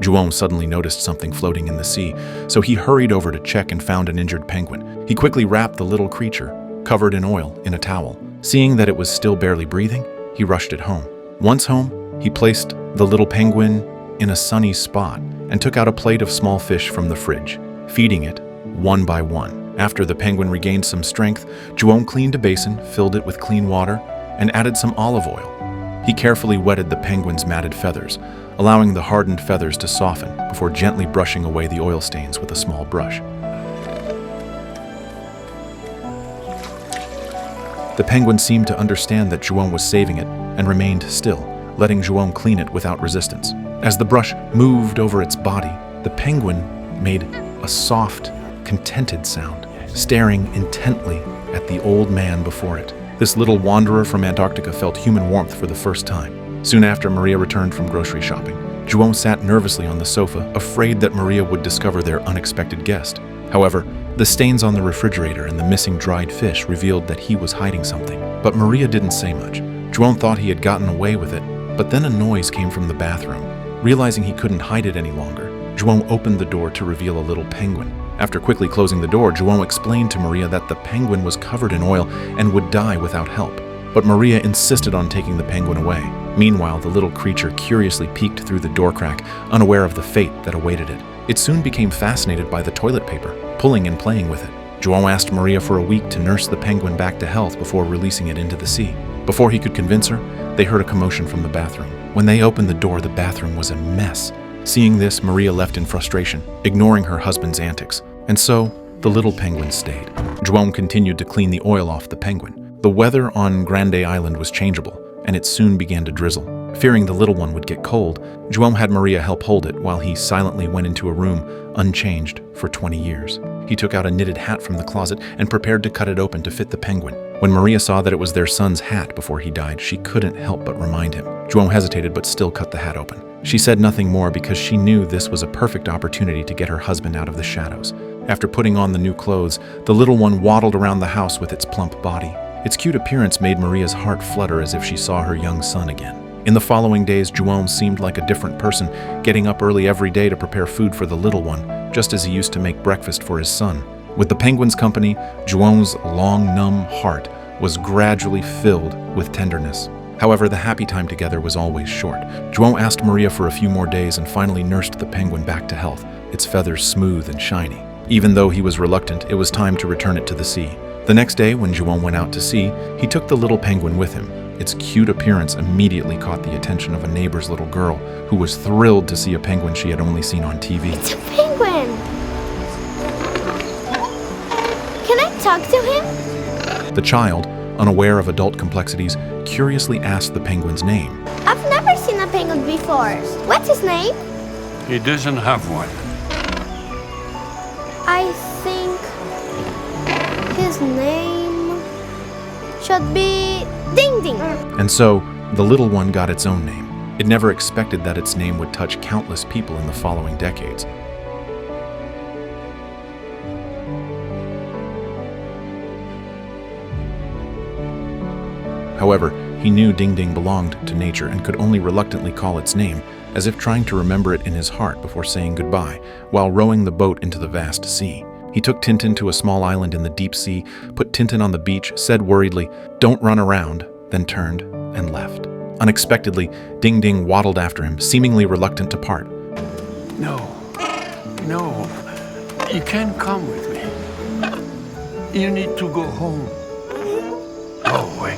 João suddenly noticed something floating in the sea, so he hurried over to check and found an injured penguin. He quickly wrapped the little creature, covered in oil, in a towel. Seeing that it was still barely breathing, he rushed it home. Once home, he placed the little penguin in a sunny spot and took out a plate of small fish from the fridge, feeding it one by one. After the penguin regained some strength, João cleaned a basin, filled it with clean water, and added some olive oil. He carefully wetted the penguin's matted feathers, allowing the hardened feathers to soften before gently brushing away the oil stains with a small brush. The penguin seemed to understand that João was saving it and remained still, letting João clean it without resistance. As the brush moved over its body, the penguin made a soft, contented sound, staring intently at the old man before it. This little wanderer from Antarctica felt human warmth for the first time. Soon after Maria returned from grocery shopping, João sat nervously on the sofa, afraid that Maria would discover their unexpected guest. However, the stains on the refrigerator and the missing dried fish revealed that he was hiding something. But Maria didn't say much. João thought he had gotten away with it, but then a noise came from the bathroom. Realizing he couldn't hide it any longer, João opened the door to reveal a little penguin. After quickly closing the door, João explained to Maria that the penguin was covered in oil and would die without help. But Maria insisted on taking the penguin away. Meanwhile, the little creature curiously peeked through the door crack, unaware of the fate that awaited it. It soon became fascinated by the toilet paper, pulling and playing with it. João asked Maria for a week to nurse the penguin back to health before releasing it into the sea. Before he could convince her, they heard a commotion from the bathroom. When they opened the door, the bathroom was a mess. Seeing this, Maria left in frustration, ignoring her husband's antics. And so, the little penguin stayed. João continued to clean the oil off the penguin. The weather on Grande Island was changeable, and it soon began to drizzle. Fearing the little one would get cold, João had Maria help hold it while he silently went into a room unchanged for 20 years. He took out a knitted hat from the closet and prepared to cut it open to fit the penguin. When Maria saw that it was their son's hat before he died, she couldn't help but remind him. João hesitated but still cut the hat open. She said nothing more because she knew this was a perfect opportunity to get her husband out of the shadows. After putting on the new clothes, the little one waddled around the house with its plump body. Its cute appearance made Maria's heart flutter as if she saw her young son again. In the following days, João seemed like a different person, getting up early every day to prepare food for the little one, just as he used to make breakfast for his son. With the penguin's company, João's long, numb heart was gradually filled with tenderness. However, the happy time together was always short. João asked Maria for a few more days and finally nursed the penguin back to health, its feathers smooth and shiny. Even though he was reluctant, it was time to return it to the sea. The next day, when João went out to sea, he took the little penguin with him. Its cute appearance immediately caught the attention of a neighbor's little girl, who was thrilled to see a penguin she had only seen on TV. It's a penguin! Can I talk to him? The child, unaware of adult complexities, curiously asked the penguin's name. I've never seen a penguin before. What's his name? He doesn't have one. I think his name should be Ding Ding. And so, the little one got its own name. It never expected that its name would touch countless people in the following decades. However, he knew Ding Ding belonged to nature and could only reluctantly call its name, as if trying to remember it in his heart before saying goodbye, while rowing the boat into the vast sea. He took Tintin to a small island in the deep sea, put Tintin on the beach, said worriedly, "Don't run around," then turned and left. Unexpectedly, Ding Ding waddled after him, seemingly reluctant to part. No, you can't come with me. You need to go home. Go away.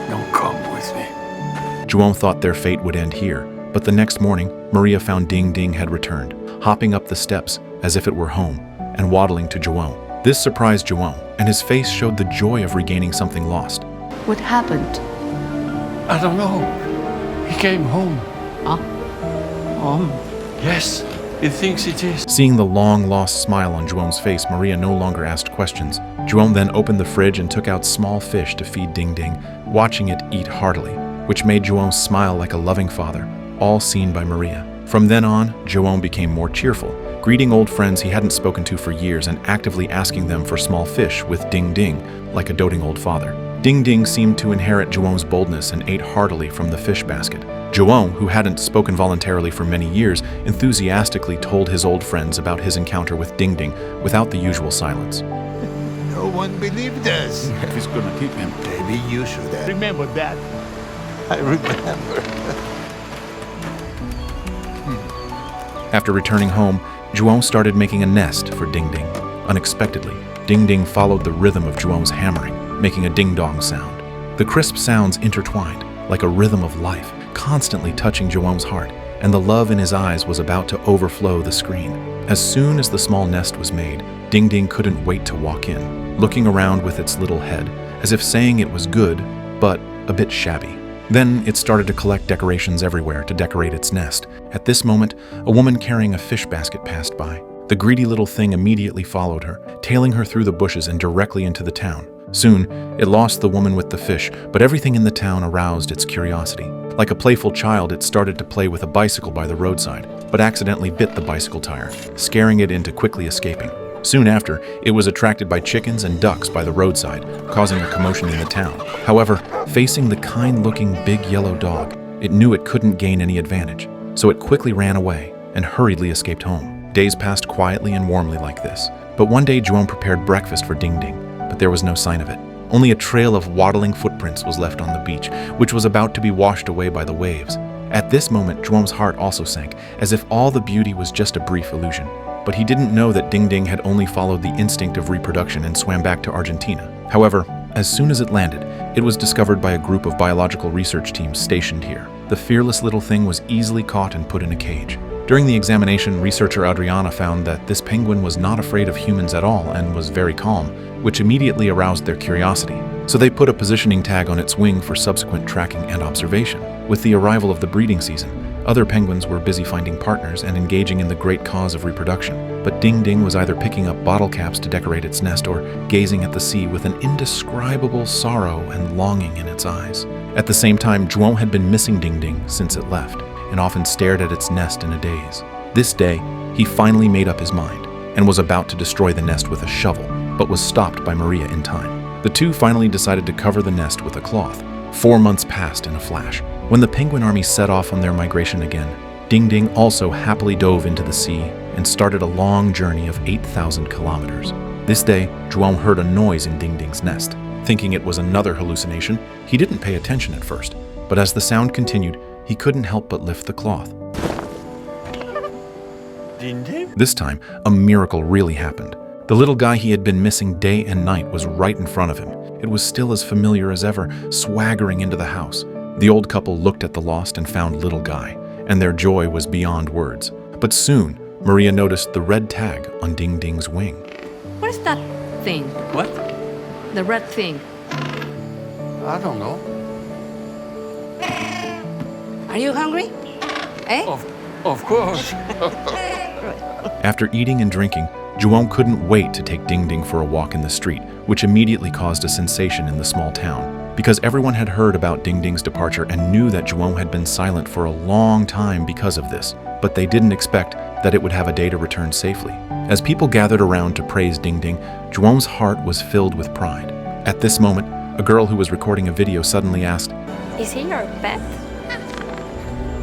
Don't come with me. João thought their fate would end here, but the next morning, Maria found Ding Ding had returned, hopping up the steps as if it were home, and waddling to João. This surprised João, and his face showed the joy of regaining something lost. What happened? I don't know. He came home. Huh? Home? Yes, he thinks it is. Seeing the long-lost smile on João's face, Maria no longer asked questions. João then opened the fridge and took out small fish to feed Ding Ding, watching it eat heartily, which made João smile like a loving father, all seen by Maria. From then on, João became more cheerful, greeting old friends he hadn't spoken to for years and actively asking them for small fish with Ding Ding, like a doting old father. Ding Ding seemed to inherit João's boldness and ate heartily from the fish basket. João, who hadn't spoken voluntarily for many years, enthusiastically told his old friends about his encounter with Ding Ding without the usual silence. No one believed us. He's gonna keep him. Maybe you should have. Remember that. I remember. After returning home, João started making a nest for Ding Ding. Unexpectedly, Ding Ding followed the rhythm of João's hammering, making a ding-dong sound. The crisp sounds intertwined, like a rhythm of life, constantly touching João's heart, and the love in his eyes was about to overflow the screen. As soon as the small nest was made, Ding Ding couldn't wait to walk in, looking around with its little head, as if saying it was good, but a bit shabby. Then it started to collect decorations everywhere to decorate its nest. At this moment, a woman carrying a fish basket passed by. The greedy little thing immediately followed her, tailing her through the bushes and directly into the town. Soon, it lost the woman with the fish, but everything in the town aroused its curiosity. Like a playful child, it started to play with a bicycle by the roadside, but accidentally bit the bicycle tire, scaring it into quickly escaping. Soon after, it was attracted by chickens and ducks by the roadside, causing a commotion in the town. However, facing the kind-looking big yellow dog, it knew it couldn't gain any advantage, so it quickly ran away and hurriedly escaped home. Days passed quietly and warmly like this, but one day João prepared breakfast for Ding Ding, but there was no sign of it. Only a trail of waddling footprints was left on the beach, which was about to be washed away by the waves. At this moment, João's heart also sank, as if all the beauty was just a brief illusion. But he didn't know that Ding Ding had only followed the instinct of reproduction and swam back to Argentina. However, as soon as it landed, it was discovered by a group of biological research teams stationed here. The fearless little thing was easily caught and put in a cage. During the examination, researcher Adriana found that this penguin was not afraid of humans at all and was very calm, which immediately aroused their curiosity. So they put a positioning tag on its wing for subsequent tracking and observation. With the arrival of the breeding season, other penguins were busy finding partners and engaging in the great cause of reproduction. But Ding Ding was either picking up bottle caps to decorate its nest or gazing at the sea with an indescribable sorrow and longing in its eyes. At the same time, João had been missing Ding Ding since it left, and often stared at its nest in a daze. This day, he finally made up his mind and was about to destroy the nest with a shovel, but was stopped by Maria in time. The two finally decided to cover the nest with a cloth. 4 months passed in a flash. When the penguin army set off on their migration again, Ding Ding also happily dove into the sea and started a long journey of 8,000 kilometers. This day, João heard a noise in Ding Ding's nest. Thinking it was another hallucination, he didn't pay attention at first, but as the sound continued, he couldn't help but lift the cloth. Ding Ding? This time, a miracle really happened. The little guy he had been missing day and night was right in front of him. It was still as familiar as ever, swaggering into the house. The old couple looked at the lost and found little guy, and their joy was beyond words. But soon, Maria noticed the red tag on Ding Ding's wing. What is that thing? What? The red thing. I don't know. Are you hungry? Eh? Of course. After eating and drinking, João couldn't wait to take Ding Ding for a walk in the street, which immediately caused a sensation in the small town. Because everyone had heard about Ding Ding's departure and knew that João had been silent for a long time because of this, but they didn't expect that it would have a day to return safely. As people gathered around to praise Ding Ding, João's heart was filled with pride. At this moment, a girl who was recording a video suddenly asked, Is he your pet?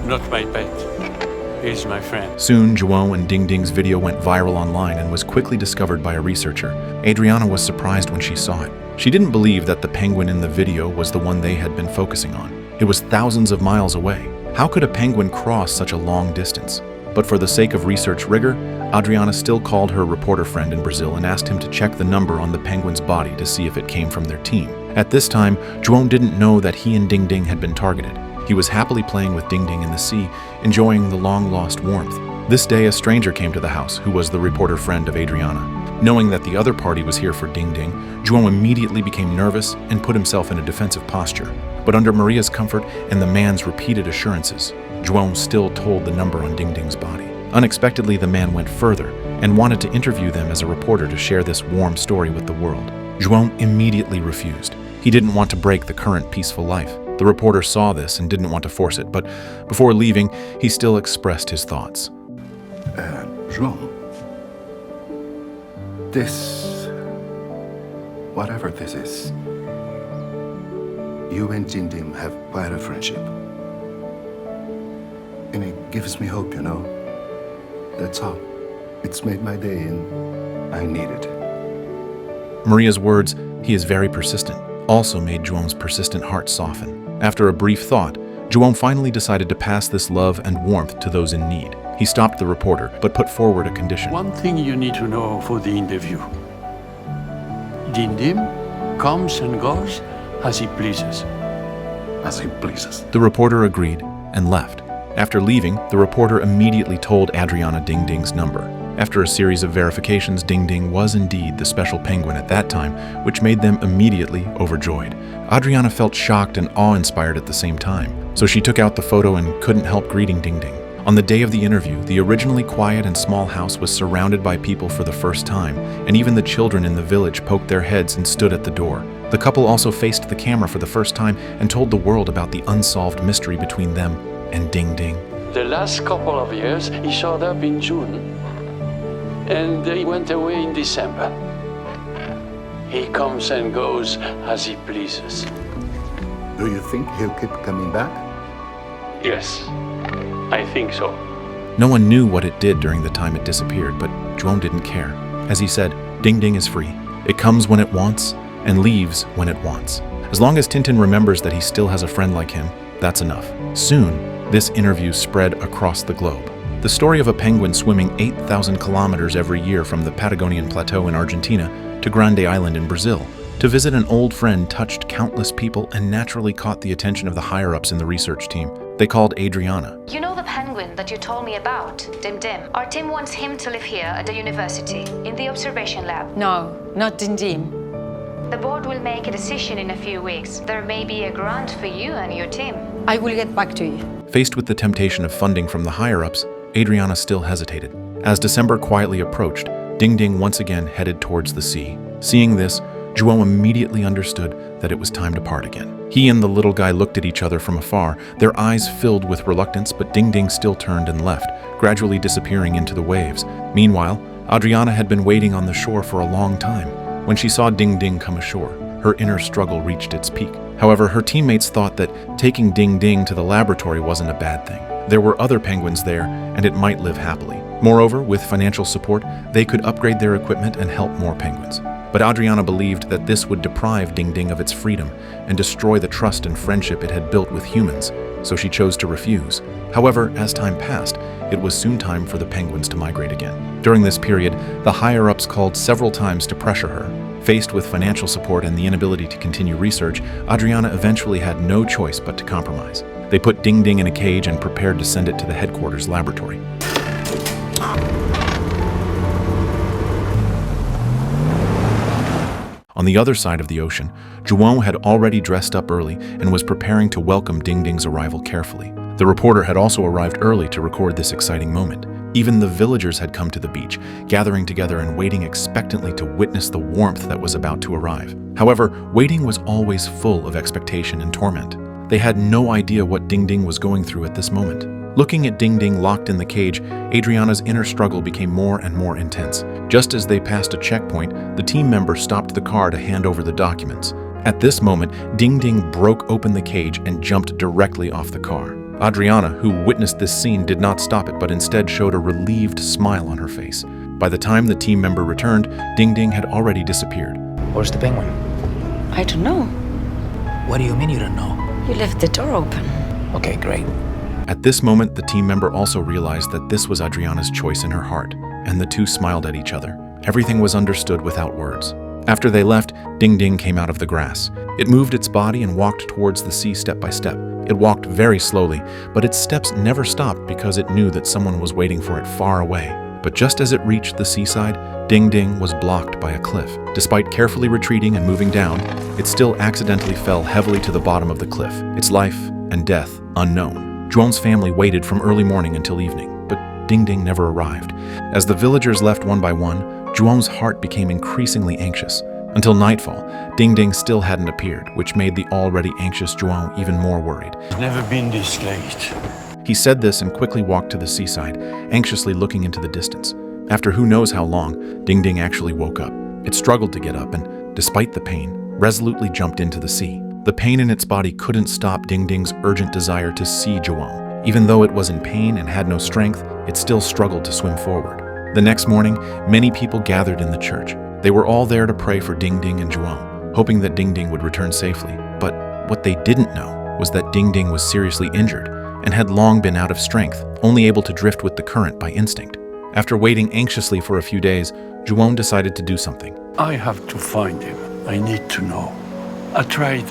Not my pet. He's my friend. Soon, João and Ding Ding's video went viral online and was quickly discovered by a researcher. Adriana was surprised when she saw it. She didn't believe that the penguin in the video was the one they had been focusing on. It was thousands of miles away. How could a penguin cross such a long distance? But for the sake of research rigor, Adriana still called her reporter friend in Brazil and asked him to check the number on the penguin's body to see if it came from their team. At this time, João didn't know that he and Ding Ding had been targeted. He was happily playing with Ding Ding in the sea, enjoying the long-lost warmth. This day, a stranger came to the house, who was the reporter friend of Adriana. Knowing that the other party was here for Ding Ding, João immediately became nervous and put himself in a defensive posture. But under Maria's comfort and the man's repeated assurances, João still told the number on Ding Ding's body. Unexpectedly, the man went further and wanted to interview them as a reporter to share this warm story with the world. João immediately refused. He didn't want to break the current peaceful life. The reporter saw this and didn't want to force it, but before leaving, he still expressed his thoughts. João, this, whatever this is, you and Ding Ding have quite a friendship. And it gives me hope, you know. That's all. It's made my day, and I need it. Maria's words, "He is very persistent," also made João's persistent heart soften. After a brief thought, João finally decided to pass this love and warmth to those in need. He stopped the reporter, but put forward a condition. One thing you need to know for the interview. Dindim comes and goes as he pleases. As he pleases. The reporter agreed and left. After leaving, the reporter immediately told Adriana Ding Ding's number. After a series of verifications, Ding Ding was indeed the special penguin at that time, which made them immediately overjoyed. Adriana felt shocked and awe-inspired at the same time, so she took out the photo and couldn't help greeting Ding Ding. On the day of the interview, the originally quiet and small house was surrounded by people for the first time, and even the children in the village poked their heads and stood at the door. The couple also faced the camera for the first time and told the world about the unsolved mystery between them and Ding Ding. The last couple of years, he showed up in June, and he went away in December. He comes and goes as he pleases. Do you think he'll keep coming back? Yes, I think so. No one knew what it did during the time it disappeared, but João didn't care. As he said, Ding Ding is free. It comes when it wants and leaves when it wants. As long as Tintin remembers that he still has a friend like him, that's enough. Soon, this interview spread across the globe. The story of a penguin swimming 8,000 kilometers every year from the Patagonian Plateau in Argentina to Grande Island in Brazil to visit an old friend touched countless people and naturally caught the attention of the higher-ups in the research team. They called Adriana. You know the penguin that you told me about, Dim Dim? Our team wants him to live here at the university, in the observation lab. No, not Dindim. The board will make a decision in a few weeks. There may be a grant for you and your team. I will get back to you. Faced with the temptation of funding from the higher-ups, Adriana still hesitated. As December quietly approached, Ding Ding once again headed towards the sea. Seeing this, João immediately understood that it was time to part again. He and the little guy looked at each other from afar, their eyes filled with reluctance, but Ding Ding still turned and left, gradually disappearing into the waves. Meanwhile, Adriana had been waiting on the shore for a long time. When she saw Ding Ding come ashore, her inner struggle reached its peak. However, her teammates thought that taking Ding Ding to the laboratory wasn't a bad thing. There were other penguins there, and it might live happily. Moreover, with financial support, they could upgrade their equipment and help more penguins. But Adriana believed that this would deprive Ding Ding of its freedom and destroy the trust and friendship it had built with humans, so she chose to refuse. However, as time passed, it was soon time for the penguins to migrate again. During this period, the higher-ups called several times to pressure her. Faced with financial support and the inability to continue research, Adriana eventually had no choice but to compromise. They put Ding Ding in a cage and prepared to send it to the headquarters laboratory. On the other side of the ocean, João had already dressed up early and was preparing to welcome Ding Ding's arrival carefully. The reporter had also arrived early to record this exciting moment. Even the villagers had come to the beach, gathering together and waiting expectantly to witness the warmth that was about to arrive. However, waiting was always full of expectation and torment. They had no idea what Ding Ding was going through at this moment. Looking at Ding Ding locked in the cage, Adriana's inner struggle became more and more intense. Just as they passed a checkpoint, the team member stopped the car to hand over the documents. At this moment, Ding Ding broke open the cage and jumped directly off the car. Adriana, who witnessed this scene, did not stop it, but instead showed a relieved smile on her face. By the time the team member returned, Ding Ding had already disappeared. Where's the penguin? I don't know. What do you mean you don't know? You left the door open. Okay, great. At this moment, the team member also realized that this was Adriana's choice in her heart, and the two smiled at each other. Everything was understood without words. After they left, Ding Ding came out of the grass. It moved its body and walked towards the sea step by step. It walked very slowly, but its steps never stopped because it knew that someone was waiting for it far away. But just as it reached the seaside, Ding Ding was blocked by a cliff. Despite carefully retreating and moving down, it still accidentally fell heavily to the bottom of the cliff, its life and death unknown. João's family waited from early morning until evening, but Ding Ding never arrived. As the villagers left one by one, João's heart became increasingly anxious. Until nightfall, Ding Ding still hadn't appeared, which made the already anxious João even more worried. It's never been this late. He said this and quickly walked to the seaside, anxiously looking into the distance. After who knows how long, Ding Ding actually woke up. It struggled to get up and, despite the pain, resolutely jumped into the sea. The pain in its body couldn't stop Ding Ding's urgent desire to see João. Even though it was in pain and had no strength, it still struggled to swim forward. The next morning, many people gathered in the church. They were all there to pray for Ding Ding and Zhuang, hoping that Ding Ding would return safely. But what they didn't know was that Ding Ding was seriously injured and had long been out of strength, only able to drift with the current by instinct. After waiting anxiously for a few days, Zhuang decided to do something. I have to find him. I need to know. I tried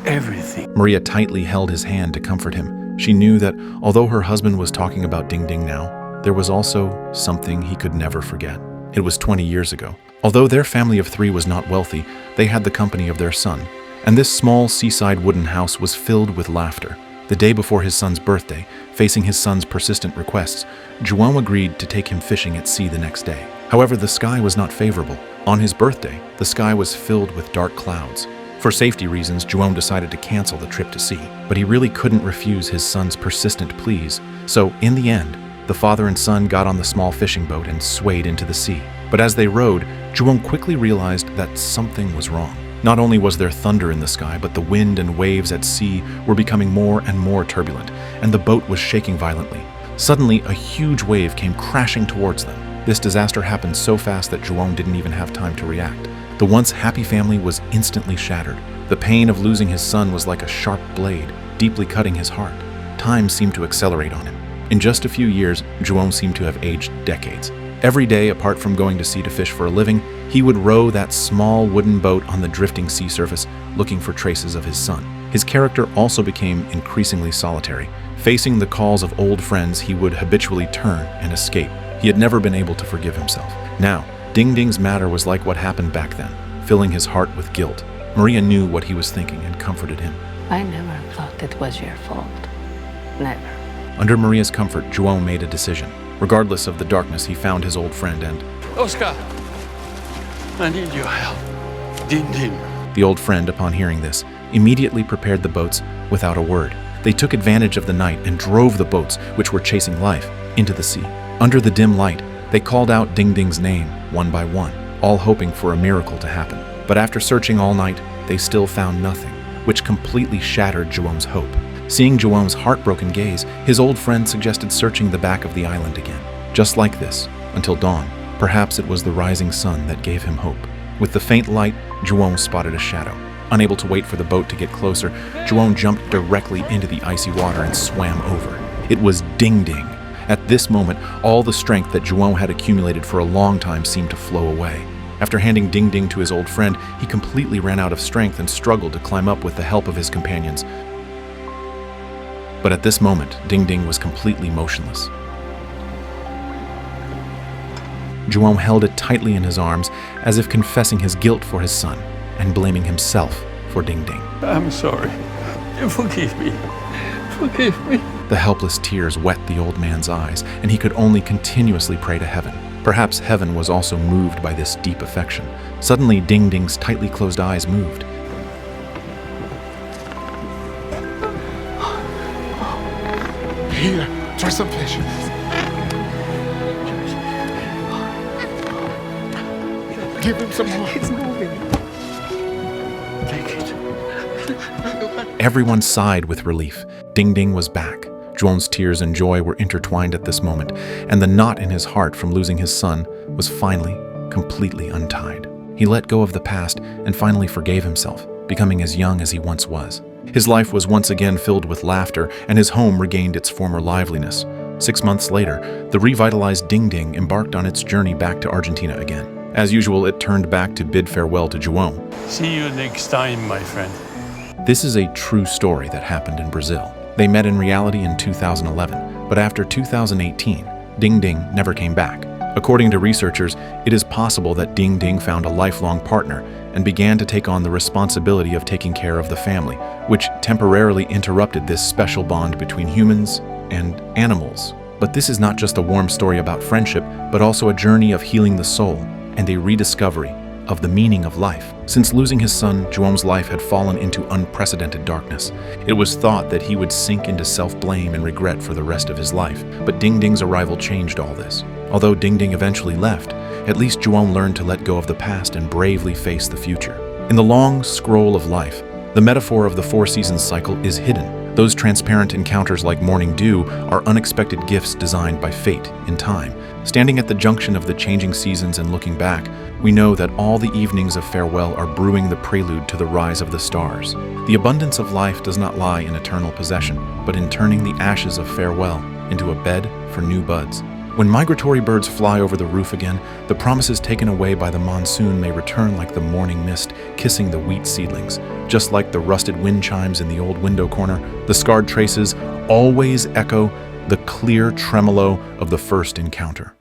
everything. Maria tightly held his hand to comfort him. She knew that although her husband was talking about Ding Ding now, there was also something he could never forget. It was 20 years ago. Although their family of 3 was not wealthy, they had the company of their son. And this small seaside wooden house was filled with laughter. The day before his son's birthday, facing his son's persistent requests, Zhuang agreed to take him fishing at sea the next day. However, the sky was not favorable. On his birthday, the sky was filled with dark clouds. For safety reasons, Zhuang decided to cancel the trip to sea, but he really couldn't refuse his son's persistent pleas. So, in the end, the father and son got on the small fishing boat and swayed into the sea. But as they rowed, Zhuang quickly realized that something was wrong. Not only was there thunder in the sky, but the wind and waves at sea were becoming more and more turbulent, and the boat was shaking violently. Suddenly, a huge wave came crashing towards them. This disaster happened so fast that Zhuang didn't even have time to react. The once happy family was instantly shattered. The pain of losing his son was like a sharp blade, deeply cutting his heart. Time seemed to accelerate on him. In just a few years, Zhuang seemed to have aged decades. Every day, apart from going to sea to fish for a living, he would row that small wooden boat on the drifting sea surface, looking for traces of his son. His character also became increasingly solitary. Facing the calls of old friends, he would habitually turn and escape. He had never been able to forgive himself. Now, Ding Ding's matter was like what happened back then, filling his heart with guilt. Maria knew what he was thinking and comforted him. I never thought it was your fault. Never. Under Maria's comfort, Zhuang made a decision. Regardless of the darkness, he found his old friend and... Oscar, I need your help. Ding Ding. The old friend, upon hearing this, immediately prepared the boats without a word. They took advantage of the night and drove the boats, which were chasing life, into the sea. Under the dim light, they called out Ding Ding's name, one by one, all hoping for a miracle to happen. But after searching all night, they still found nothing, which completely shattered Zhuang's hope. Seeing Zhuang's heartbroken gaze, his old friend suggested searching the back of the island again. Just like this, until dawn. Perhaps it was the rising sun that gave him hope. With the faint light, Zhuang spotted a shadow. Unable to wait for the boat to get closer, Zhuang jumped directly into the icy water and swam over. It was Ding Ding. At this moment, all the strength that Zhuang had accumulated for a long time seemed to flow away. After handing Ding Ding to his old friend, he completely ran out of strength and struggled to climb up with the help of his companions. But at this moment, Ding Ding was completely motionless. Zhuang held it tightly in his arms, as if confessing his guilt for his son and blaming himself for Ding Ding. I'm sorry. Forgive me. Forgive me. The helpless tears wet the old man's eyes, and he could only continuously pray to heaven. Perhaps heaven was also moved by this deep affection. Suddenly, Ding Ding's tightly closed eyes moved. Here, try some fish. Give him some more. It's moving. Take it. Everyone sighed with relief. Ding Ding was back. Zhuang's tears and joy were intertwined at this moment, and the knot in his heart from losing his son was finally completely untied. He let go of the past and finally forgave himself, becoming as young as he once was. His life was once again filled with laughter, and his home regained its former liveliness. 6 months later, the revitalized Ding Ding embarked on its journey back to Argentina again. As usual, it turned back to bid farewell to Zhuang. See you next time, my friend. This is a true story that happened in Brazil. They met in reality in 2011, but after 2018, Ding Ding never came back. According to researchers, it is possible that Ding Ding found a lifelong partner and began to take on the responsibility of taking care of the family, which temporarily interrupted this special bond between humans and animals. But this is not just a warm story about friendship, but also a journey of healing the soul and a rediscovery of the meaning of life. Since losing his son, Zhuang's life had fallen into unprecedented darkness. It was thought that he would sink into self-blame and regret for the rest of his life, but Ding Ding's arrival changed all this. Although Ding Ding eventually left, at least Zhuang learned to let go of the past and bravely face the future. In the long scroll of life, the metaphor of the 4 seasons cycle is hidden. Those transparent encounters like morning dew are unexpected gifts designed by fate in time. Standing at the junction of the changing seasons and looking back, we know that all the evenings of farewell are brewing the prelude to the rise of the stars. The abundance of life does not lie in eternal possession, but in turning the ashes of farewell into a bed for new buds. When migratory birds fly over the roof again, the promises taken away by the monsoon may return like the morning mist, kissing the wheat seedlings. Just like the rusted wind chimes in the old window corner, the scarred traces always echo the clear tremolo of the first encounter.